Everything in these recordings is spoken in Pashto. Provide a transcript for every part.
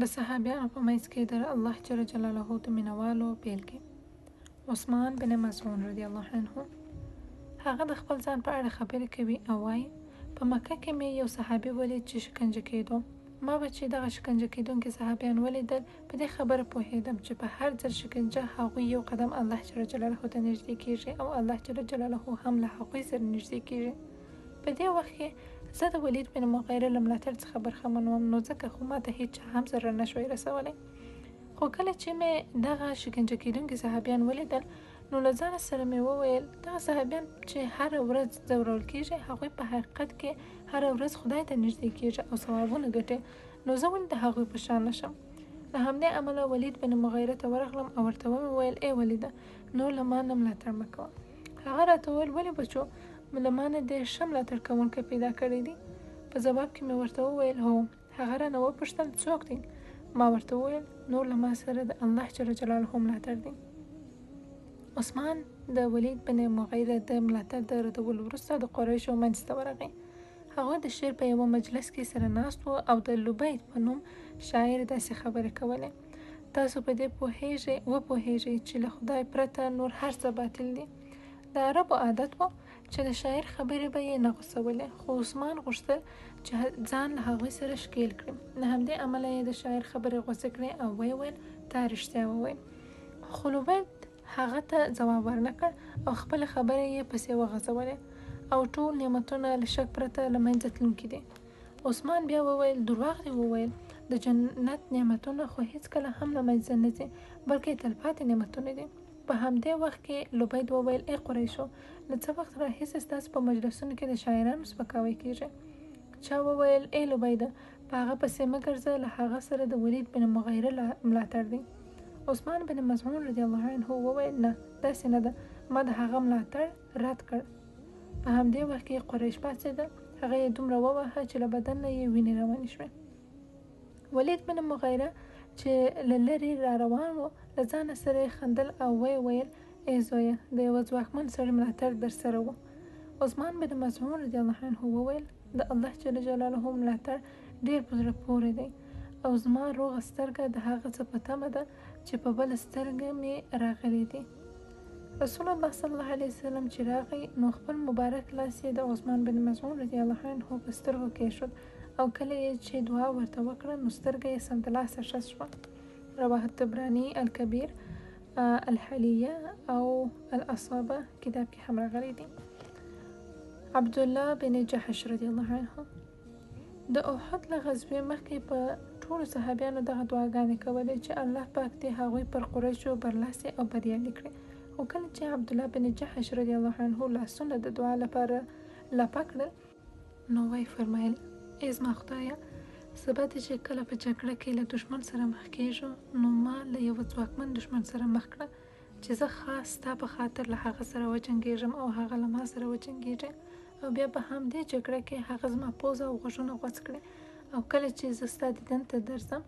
د صحابیانو په منځ کې د الله جل جلاله د مینوالو بیلګې. عثمان بن مظعون رضی الله عنه هغه د خپل ځان په اړه خبرې کوي او وایي په مکه کې مې یو صحابي ولید چې شکنجه کېدو. ما به چې دغه شکنجه کېدونکي صحابیان ولیدل په دې خبره پوهېدم چې په هر ځل شکنجه هغوی یو قدم الله جل جلاله ته نږدې کېږي او الله جل جلاله هم له هغوی سره نږدې کېږي. په دې وخت کې زه د ولید بن مغیره له ملاتړ څخه برخمن وم، نو ځکه خو ماته هیچا هم ضرر نشوی رسولی. خو کله چې مې دغه شکنجه کېدونکي صحابیان ولیدل نو له ځانه سره مې وویل دغه صحابیان چې هره ورځ ځورول کېږي هغوی په حقیقت کې هره ورځ خدای ته نږدې کېږي او ثوابونه ګټي، نو زه ولې د هغوی په شان نشم. له همدې امله ولید بن مغیره ته ورغلم او ورته ومې ویل ای ولیده نور له ما نه ملاتړ مه کوه. هغه راته وویل ولې بچو له ما نه دې ښه ملاتړ کوونکی پیدا کړی دی. په ځواب کې مې ورته وویل هو. هغه رانه وپوښتل څوک دی؟ ما ورته وویل نور له ما سره د الله جل جلاله ملاتړ دی. عثمان د ولید بن مغیره د ملاتړ د ردولو وروسته د قریشو منځ ته ورغی. هغوی د شعر په یوه مجلس کې سره ناست وو او د لبید په نوم شاعر داسې خبرې کولې: تاسو په دې وپوهیږئ چې له خدای پرته نور هر څه باطل دي. د عربو عادت و چې د شاعر خبرې به یې نه غوسولې، خو عثمان غوښتل چې ځان له هغوی سره ښکیل کړي. له همدې امله یې د شاعر خبرې غوسه کړې او ویې ویل تا رښتیا وویل. خو لبید هغه ته ځواب ورنکړ او خپله خبره یې پسې وغځولې او ټول نعمتونه له شک پرته له منځه تلونکي دي. عثمان بیا وویل دروغ دې وویل، د جنت نعمتونه خو هیڅکله هم له منځه نه ځي بلکې تلپاتې نعمتونه دي. په همدې وخت کې لبید وویل ای قریشو له څه وخت راهیسې ستاسو په مجلسونو کې د شاعرانو سپکاوی کېږي؟ چا وویل ای لبیده په هغه پسې مه ګرځه، له هغه سره د ولید بن مغیره ملاتړ دی. عثمان بن مظعون رضی الله عنه وویل نه داسې نه ده، ما د هغه ملاتړ رد کړ. په همدې وخت کې قریش پاڅېده، هغه یې دومره وواهه چې له بدن نه یې وینې روانې شوې. ولید بن مغیره چې له لرې را روان و له ځانه سره یې خندل او ویې ویل ای زویه د یوه ځواکمن سړي ملاتړ در سره و. عثمان بن مظعون رضی الله عنه وویل د الله جل جلاله ملاتړ ډېر په زړه پورې دی او زما روغه سترګه د هغه څه په تمه ده چې په بله سترګه مې راغلی دی. رسول الله صلی الله علیه وسلم چې راغی نو خپل مبارک لاس یې د عثمان بن مظعون رضی الله عنه په سترګو کېښود او کله یې چې دعا ورته وکړه نو سترګه یې سمدلاسه ښه شوه. رواه الطبراني الکبیر، الحلیه او الاصابه کتاب کې هم راغلی دی. عبدالله بن جحش رضی الله عنه د احد له غزوې مخکې په ټولو صحابیانو دغه دعاګانې کولې چې الله پاک دې هغوی پر قریشو برلاسي او بریالي کړي. خو کله چې عبدالله بن جحش رضی الله عنه لاسونه د دعا لپاره لپه کړل نو وایي فرمایل ای زما خدایه سبا دې چې کله په جګړه کې له دښمن سره مخ کېږو نو ما له یوه ځواکمن دښمن سره مخ کړه چې زه خاص ستا په خاطر له هغه سره وجنګېږم او هغه له ما سره وجنګېږي او بیا په همدې جګړه کې هغه زما پوزه او غوږونه غوڅ کړي او کله چې زه ستا دیدن ته درځم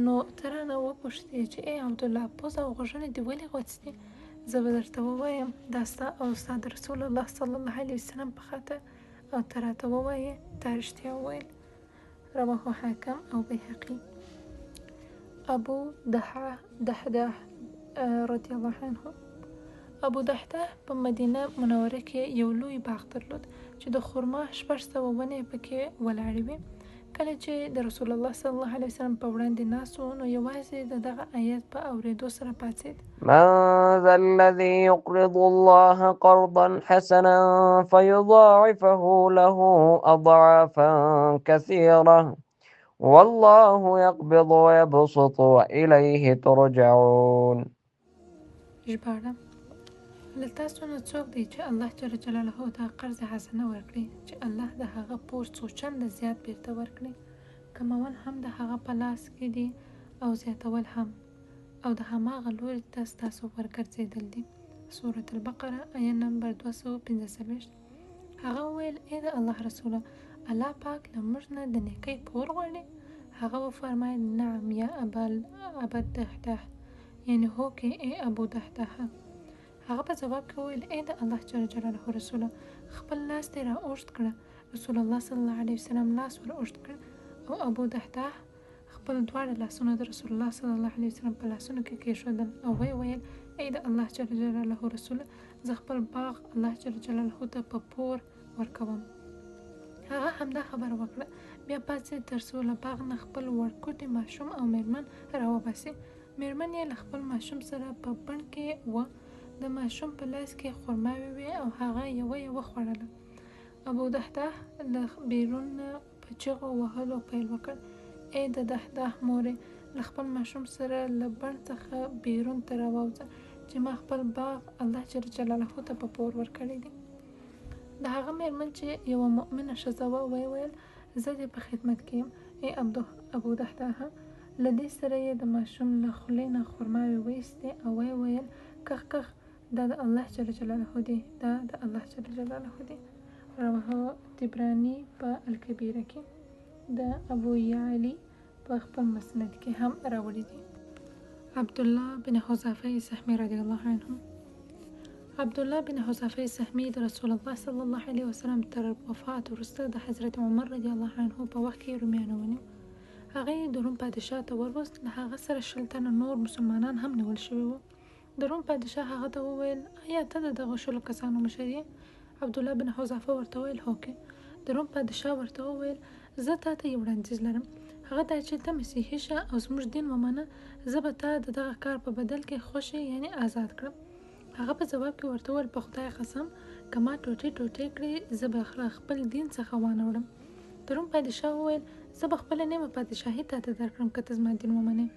نو ته رانه وپوښتې چې ای عبدالله پوزه او غوږونه دې ولې غوڅ دي؟ زه به درته ووایم دا ستا او ستا د رسول الله صلی الله علیه وسلم په خاطر او ته راته ووایې تا رښتیا وویل. رواه حاکم او بیهقي. ابو دحداح رضی الله عنه ابو دحداح په مدینه منوره کې یو لوی باغ درلود چې د خرما 600 ونې پکې ولاړې وې. کله چې د رسول الله صلی الله علیه وسلم په وړاندې ناست و نو یوازې دغه آیت په اورېدو سره پاڅېد: من ذا الذي يقرض الله قرضا حسنا فيضاعفه له أضعافا كثيرة والله يقبض ويبسط وإليه ترجعون. ژباړه: له تاسو نه څوک دی چې الله جل جلاله ته قرض حسنه ورکړي چې الله د هغه پور څو چنده زیات بیرته ورکړي، کمول هم د هغه په لاس کې دي او زیاتول هم، او د هماغه لوري ته ستاسو ورګرځېدل دي. سورة البقره آیه نمبر 245. هغه وویل ای د الله رسوله الله پاک له موږ نه د نیکۍ پور غواړي؟ هغه وفرمایل نعم یا ابا دحداح، یعنی هو کې ای ابو دحداح. هغه په ځواب کې وویل ای د الله جل جلاله رسوله خپل لاس دې را اوږد کړه. رسول الله صلی الله علیه وسلم لاس ور اوږد کړ او ابو دحداح خپل دواړه لاسونه د رسول الله صلی الله علیه وسلم په لاسونو کې کېښودل او ویل ای د الله جل جلاله رسول، زه خپل باغ الله جل جلاله ته په پور ورکوم. هغه همدا خبره وکړه. بیا پاتې تر څو له باغ نه خپل ورکوټي ماشوم او میرمن راوباسي. میرمن یې له خپل ماشوم سره په بڼ کې و. د ماشوم په لاس کې خرماوې وې او هغه یوه خوړله. ابو دحداح له بیرون په چیغو وهلو پیل وکړ. ای د دحداح مورې، له خپل ماشوم سره له بڼ څخه بیرون ته راووځه چې ما خپل باغ الله جل جلاله ته په پور ورکړی دی. د هغه میرمن چې یوه مؤمنه ښځه وه ویل زه دې په خدمت کې یم. ای ابو دحداح، له دې سره یې د ماشوم له خولې نه خرماوې وایستې او ویل کخ کخ، دا د الله جل جلاله دی، دا د الله جل جلاله دی. رواه طبراني په الکبیره کې، د ابو یعلی په خپل مسند کې هم راوړي دي. عبدالله بن حذافه سهمي رضی الله عنه. عبدالله بن حذافه سهمي د رسول الله صلی الله علیه وسلم تر وفات وروسته د حضرت عمر رضی الله عنه په وخت کې رومیانو ونیو. هغه یې د روم پادشاه ته وروست. له هغه سره 20 تنه نور مسلمانان هم نیول شوي وو. د روم پادشاه هغه ته وویل آیا ته د دغه 20 کسانو مشر یې؟ عبدالله بن حذافه ورته وویل هوکې. د روم پادشاه ورته وویل زه تا ته یو وړاندیز لرم، هغه دا چې ته مسیحي شه او زموږ دین ومنه، زه به تا د دغه کار په بدل کې خوشي یعنی آزاد کړم. هغه په جواب کې ورته وویل په خدای قسم که ما ټوټې کړې زه به خپل دین څخه وانه وړم. د روم پادشاه وویل زه به خپله نیمه پادشاهي تا ته درکړم که ته زما دین ومنې.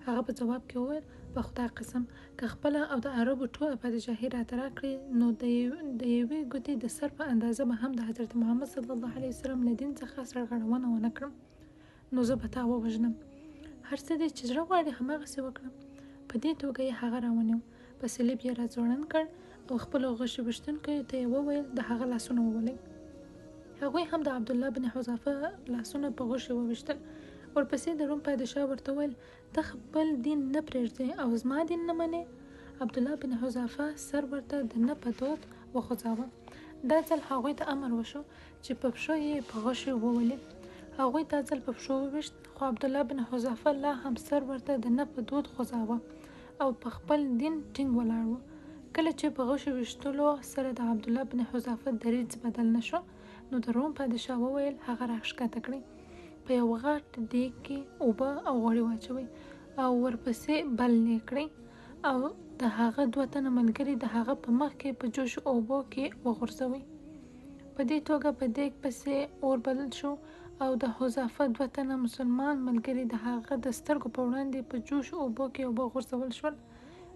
هغه په جواب کې وویل په خدای قسم که خپله او د عربو ټوله پادشاهي راته راکړې نو د یوې ګوتې د سر په اندازه به هم د حضرت محمد صلی الله علیه وسلم له دین څخه سرغړونه ونه کړم، نو زه به تا ووژنم. هر څه دې چې زړه غواړي هماغسې وکړم. په دې توګه یې هغه راونیو، په صلیب یې راځوړند کړ او خپلو غشي ویشتونکیو ته یې وویل د هغه لاسونه وولئ. هغوی هم د عبدالله بن حذافه لاسونه په غشي وویشتل. ورپسې د روم پادشاه ورته وویل ته خپل دین نه پرېږدې او زما دین نه منې؟ عبدالله بن حذافه سر ورته د نه په دود وخوځاوه. دا ځل هغوی ته امر وشو چې په پښو یې په غشي وولي. هغوی دا ځل په پښو وویشت، خو عبدالله بن حذافه لا هم سر ورته د نه په دود خوځاوه او په خپل دین ټینګ ولاړ و. کله چې په غشو ویشتلو سره د عبدالله بن حذافه دریځ بدل نشو، نو د روم پادشاه وویل هغه راښکته کړئ، په یو غټ دیګ کې اوبه او غوړي واچوئ او ورپسې بل یې کړئ او د هغه 2 تنه ملګري د هغه په مخ کې په جوش اوبو کې وغورځوئ. په دې توګه په دیګ پسې اور بل شو او د حذافه 2 تنه مسلمان ملګري د هغه د سترګو په وړاندې په جوش اوبو کې اوبه غورځول شول.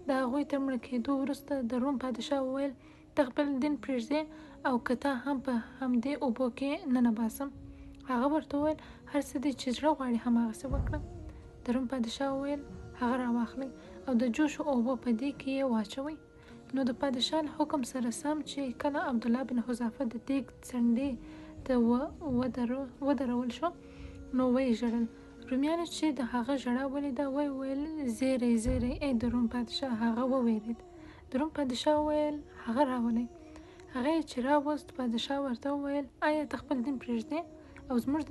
د هغوی تر مړه کېدو وروسته د روم پادشاه وویل ته خپل دین پرېږدې او که ته هم په همدې اوبو کې ننباسم. هغه ورته وویل هر څه دې چې زړه غواړي هماغسې وکړه. د روم پادشاه وویل هغه راواخلئ او د جوشو اوبو په دې کې یې واچوئ. نو د پادشاه له حکم سره سم چې کله عبدالله بن حذافه د دیګ څنډې ته ودرول شو نو ویې ژړل. رومیانو چې د هغه ژړا ولیده ویل زیری ای د روم پادشاه. هغه وویرید. د روم پادشاه وویل هغه راولئ. هغه یې چې راوست، پادشاه ورته وویل آیا ته خپل دین پرېږدې او زموږ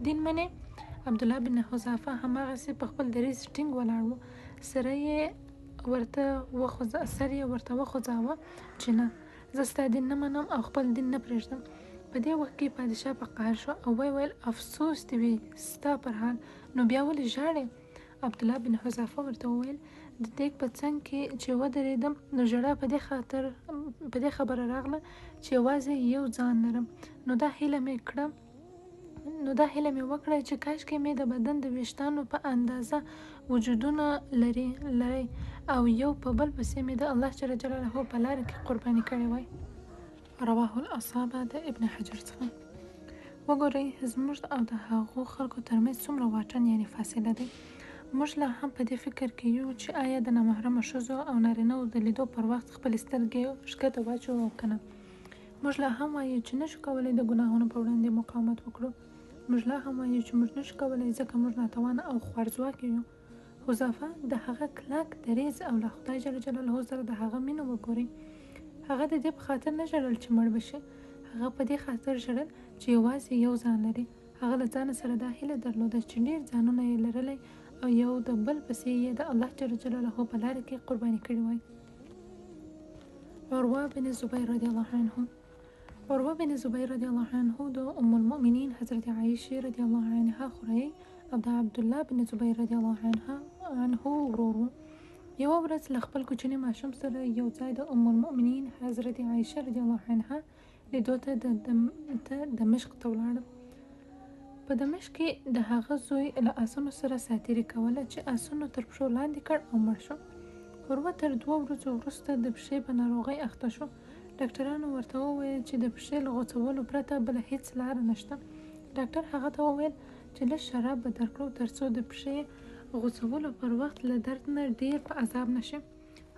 دین منې؟ عبدالله بن حذافه هماغسې په خپل دریځ ټینګ ولاړ و. سر یې ورته وخوځاوه چې نه، زه ستا دین نه منم او خپل دین نه پرېږدم. په دې وخت کې پادشاه په قهر شو او ویل افسوس دې وي ستا پر حال، نو بیا ولې ژاړې؟ عبدالله بن حذافه ورته وویل د دیګ په څنګ کې چې ودرېدم نو ژړا په دې خبره راغله چې یوازې یو ځان لرم، نو دا هیله مې وکړه چې کاشکې مې د بدن د ویښتانو په اندازه وجودونه لري او یو په بل پسې مې د الله جل جلاله په لاره کې قرباني کړې وای. رواه الاصابه د ابن حجر څخه. وګورئ زموږ او د هغو خلکو ترمنځ څومره واټن یعنی فاصله دی. موږ لا هم په دې فکر کې یو چې آیا د نامحرمه ښځو او نارینه‌و د لیدو پر وخت خپل سترګې ښکته واچوو او که نه. موږ لا هم وایو چې نشو کولی د ګناهونو په وړاندې مقاومت وکړو. موږ لا هم وایو چې موږ نشو کولی ځکه موږ ناتوانه او خوارځواکه یو. حذافه د هغه کلک دریځ او له خدای جل جلاله سره د هغه مینه وګورئ. هغه د دې په خاطر نه ژړل چې مړ به شي، هغه په دې خاطر ژړل چې یوازې یو ځان لري. هغه له ځانه سره دا هیله درلوده چې ډېر ځانونه یې لرلی او یو د بل پسې یې د الله جل جلاله په لاره کې قرباني کړي وای. عروه بن زبیر رضی الله عنه رضی الله عنه د ام المؤمنین حضرت عایشه رضی الله عنها خوریی او د عبد الله بن زبیر رضی الله عنه ورور و. یو ورځ له خپل کوچني ماشوم سره یو ځای د ام المؤمنین حضرت عایشه رضی الله عنها لیدو ته دمشق ته ولاړه. په دمشق کې د هغه زوی له آسونو سره ساتیري کوله چې آسونو تر پښو لاندې کړ او مړ شو. عروه تر 2 ورځو وروسته د پښې په ناروغۍ اخته شو. ډاکټرانو ورته وویل چې د پښې له غوڅولو پرته بله هیڅ لاره نشته. ډاکټر هغه ته وویل چې لږ شراب به درکړو ترڅو د پښې غوڅولو پر وخت له درد نه ډیر په عذاب نشي.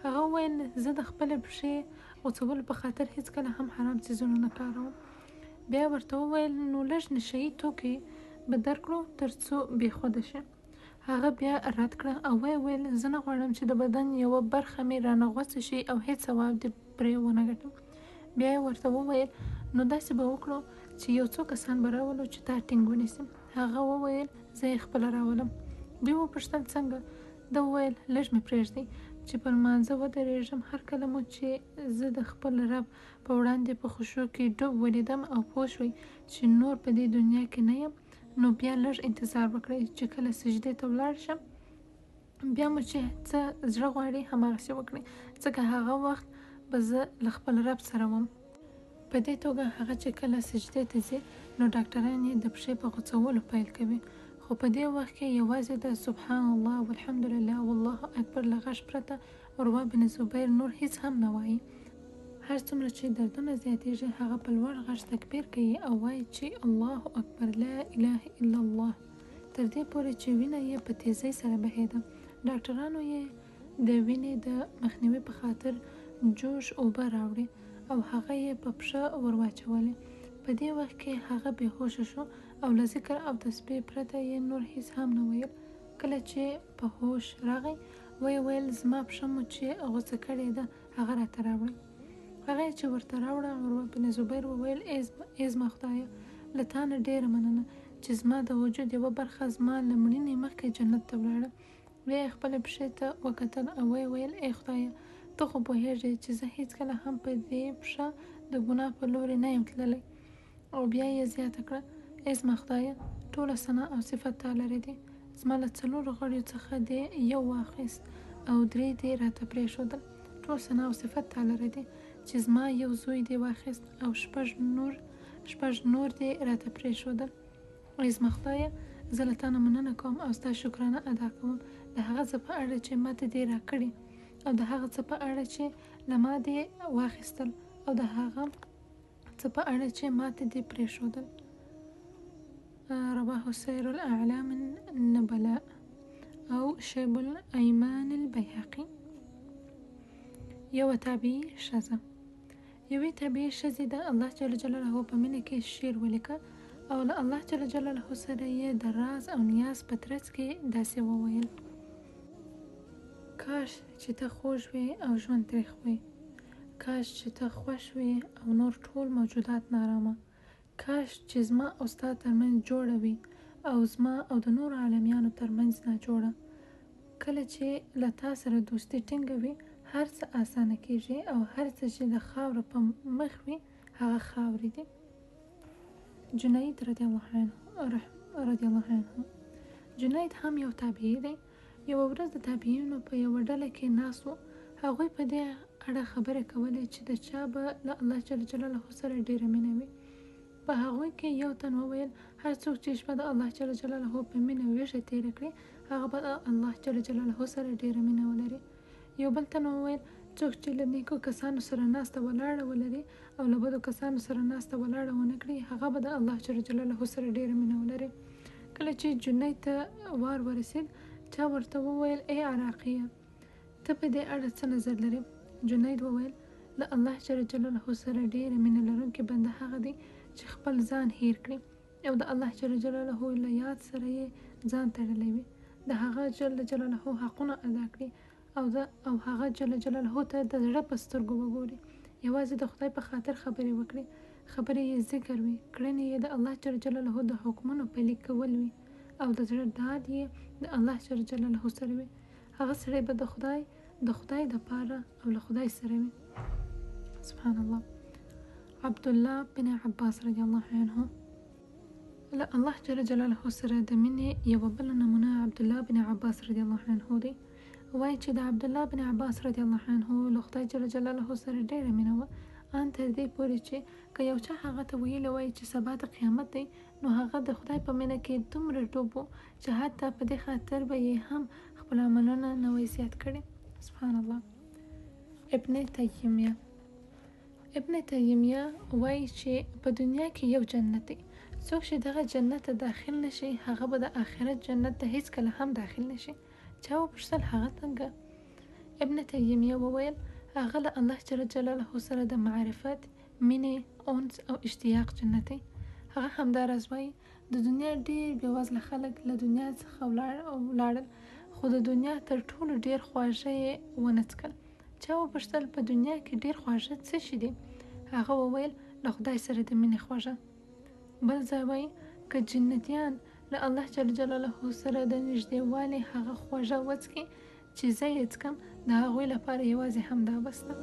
هغه وویل زه د خپلې پښې غوڅولو په خاطر هیڅکله هم حرام څیزونه نه کاروم. بیا ورته وویل نو لږ نشهیي توکي به درکړو ترڅو بېخوده شي. هغه بیا رد کړه او ویل زه نه غواړم چې د بدن یوه برخه مې رانه غوڅه شي او هیڅ ثواب دې پرې ونه ګټم. بیا یې ورته وویل نو داسې به وکړو چې یو څو کسان به راولو چې تا ټینګ ونیسي. هغه وویل زه یې خپله راولم. دوی وپوښتل څنګه؟ ده وویل لږ مې پرېږدئ چې پر مانځه ودرېږم. هر کله مو چې زه د خپل رب په وړاندې په خشوع کې ډوب ولیدم او پوه شوئ چې نور په دې دنیا کې نه یم نو بیا لږ انتظار وکړئ چې کله سجدې ته ولاړ شم بیا مو چې څه زړه غواړي هماغسې وکړئ ځکه هغه وخت به زه له خپل رب سره وم. په دې توګه هغه چې کله سجدې ته ځي نو ډاکټران یې د پښې په غوڅولو پیل کوي، خو په دې وخت کې یوازې د سبحان الله والحمدلله والله اکبر له غږ پرته عروه بن زبیر نور هیڅ هم نه وایي. هر څومره چې دردونه زیاتېږي هغه په لوړ غږ تکبیر کوي او وایي چې الله اکبر لا اله الا الله تر دې پورې چې وینه یې په تیزۍ سره بهېده. ډاکټرانو یې د وینې د مخنیوي په خاطر جوش اوبه راوړې او هغه یې په پښه ورواچولې. په دې وخت کې هغه بېهوشه شو او له ذکر او تسبیح پرته یې نور هیڅ هم نه ویل. کله چې په هوش راغی ویل زما پښه مو چې غوڅه کړې ده هغه راته راوړئ. هغه چې ورته راوړه عروه بن زبیر وویل ای زما خدایه له تا نه ډېره مننه چې زما د وجود یوه برخه زما له مړینې مخکې جنت ته ولاړه. بیا یې خپلې پښې ته وکتل او ویل ای خدایه ته خو پوهېږې چې زه هیڅکله هم په دې پښه د ګناه په لورې نه یم تللی. او بیا یې زیاته کړه ای زما خدایه ټوله ثنا او صفت تا لرې دي. زما له 4 غړیو څخه دې یو واخیست او 3 دې راته پرېښودل. ټول ثنا او صفت تا لرې دي چې زما یو زوی دې واخیست او شپږ نور دې راته پرېښودل. ای زما خدایه زه له تا نه مننه کوم او ستا شکرانه ادا کوم د هغه څه په اړه چې ماته دې راکړي او د هغه څه په اړه چې له ما دې واخیستل او د هغه څه په اړه چې ماته دې پرېښودل. رواه سیر الاعلام النبلاء او شیب الایمان البیهقي. یوه تابعي ښځه یوې تابعي ښځې د الله جل جلاله په مینه کې شعر ولیکه او له الله جل جلاله سره یې د راز او نیاز په ترڅ کې داسې وویل: کاش چې ته خوږ وې او ژوند تریخ وې، کاش چې ته خوښ وې او نور ټول موجودات نارامه، کاش چې زما او ستا ترمنځ جوړه وي او زما او د نور عالمیانو ترمنځ ناجوړه. کله چې له تا سره دوستي ټینګه وي هر څه اسانه کېږي او هر څه چې د خاورو په مخ وي هغه خاورې دي. جنید رضی الله عنه جنید هم یو تابعي دی. یوه ورځ د تابعینو په یوه ډله کې ناست وو. هغوی په دې اړه خبرې کولې چې د چا به له الله جل جلاله سره ډېره مینه وي. په هغوی کې یو تن وویل هر څوک چې شپه د الله جل جلاله په مینه ویښه تېره کړي هغه به د الله جل جلاله سره ډېره مینه ولري. یو بل تن وویل څوک چې له نیکو کسانو سره ناسته ولاړه ولري او له بدو کسانو سره ناسته ولاړه ونه کړي هغه به د الله جل جلاله سره ډېره مینه ولري. کله چې جنید ته وار ورسید چا ورته وویل ای عراقیه ته په دې اړه څه نظر لرې؟ جنید وویل له الله جل جلاله سره ډېره مینه لرونکی بنده هغه دی چې خپل ځان هیر کړي او د الله جل جلاله له یاد سره یې ځان تړلی وي، د هغه جل جلاله حقونه ادا کړي او هغه جل جلاله ته د زړه په سترګو وګوري، یوازې د خدای په خاطر خبرې وکړي. خبرې یې ذکر وي، کړنې یې د الله جل جلاله د حکمونو پلي کول وي او د زړه ډاډ یې د الله جل جلاله سره وي. هغه سړی به د خدای د پاره او له خدای سره وي. سبحان الله. عبدالله بن عباس رضی الله عنه له الله جل جلاله سره د مینې یوه بله نمونه عبدالله بن عباس رضی الله عنه دی. وایي چې د عبدالله بن عباس رضی الله عنه له خدای جل جلاله سره ډېره مینه وه، ان تر دې پورې چې که یو چا هغه ته ویلی وای چې سبا د قیامت دی، نو هغه د خدای په مینه کې دومره ډوب و چې حتی په دې خاطر به یې هم خپل عملونه نه وای زیات کړي. سبحان الله. ابن تیمیه وایي چې په دنیا کې یو جنت دی، څوک چې دغه جنت ته داخل نشي هغه به د آخرت جنت ته هیڅ کله هم داخل نشي. چا وپوښتل هغه څنګه؟ ابن تیمیه وویل هغه له الله جل جلاله سره د معرفت، مینې، انس او اشتیاق جنت دی. هغه همداراز وایي د دنیا ډېر بېوزله خلک له دنیا څخه ولاړل، خو د دنیا تر ټولو ډېر خواږه یې ونه څکل. چا وپوښتل په دنیا کې ډېر خواږه څه شي دي؟ هغه وویل له خدای سره د مینې خواږه. بل ځای وایي که جنتیان له الله جل جلاله سره د نږدېوالي هغه خواږه وڅکي چې زه یې څکم، د هغوی لپاره یوازې همدا بس ده.